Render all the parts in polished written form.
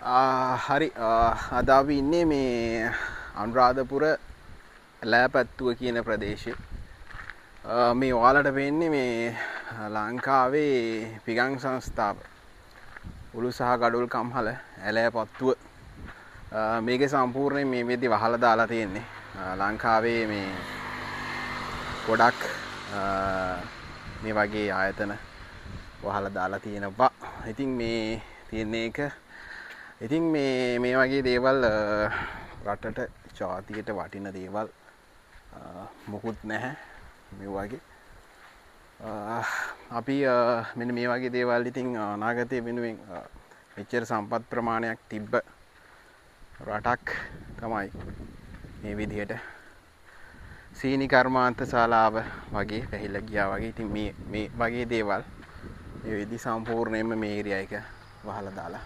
හරි අද අපි ඉන්නේ මේ අනුරාධපුර ලෑපැත්තුව කියන ප්‍රදේශයේ. මේ ඔයාලට වෙන්නේ මේ ලංකාවේ පිගං සංස්ථාව උළු සහ ගඩොල් කම්හල ඇලෑපත්තුව. මේකේ සම්පූර්ණයෙන් මේ වෙද්දි වහලා දාලා තියෙන්නේ. ලංකාවේ මේ ගොඩක් මේ වගේ ආයතන වහලා දාලා තියෙනවා. ඉතින් මේ තියෙන එක ඉතින් මේ වගේ දේවල් රටට ජාතියට වටින දේවල් මොකුත් නැහැ මේ වගේ. අපි මෙන්න මේ වගේ දේවල් ඉතින් අනාගතයේ වෙනුවෙන් මෙච්චර සම්පත් ප්‍රමාණයක් තිබ්බ රටක් තමයි මේ විදිහට සීනි කර්මාන්ත ශාලාව වගේ පැහිලා ගියා වගේ. ඉතින් මේ වගේ දේවල් මේ විදි සම්පූර්ණයෙන්ම මේ ඒරියා එක වහලා දාලා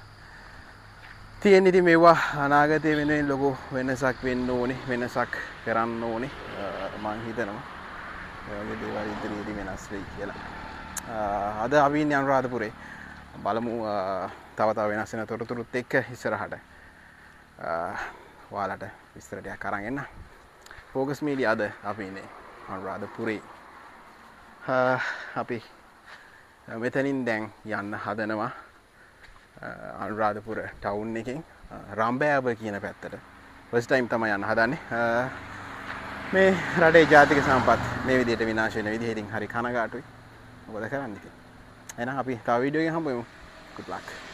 තියෙන. ඉතින් මේවා අනාගතයේ වෙනුවෙන් ලොකු වෙනසක් වෙන්න ඕනේ, වෙනසක් කරන්න ඕනේ මං හිතනවා. මේ වගේ දේවල් ඉදිරියේදී වෙනස් වෙයි කියලා. අද අපි ඉන්නේ අනුරාධපුරේ. බලමු තව වෙනස් වෙන තොරතුරුත් එක්ක ඉස්සරහට ඔයාලට විස්තර ටිකක් අරන් එන්න. ෆෝකස් මීඩියා අද අපි ඉන්නේ අනුරාධපුරේ. අපි මෙතනින් දැන් යන්න හදනවා අනුරාධපුර ටවුන් එකෙන් රම්බෑව කියන පැත්තට. ෆස්ට් ටයිම් තමයි යන්න හදන්නේ. මේ රටේ ජාතික සම්පත් මේ විදිහට විනාශ වෙන විදිහ ඉතින් හරි කනගාටුයි. මොකද කරන්නේ ඉතින්. එහෙනම් අපි තව වීඩියෝ එකකින් හම්බ වෙමු. good luck.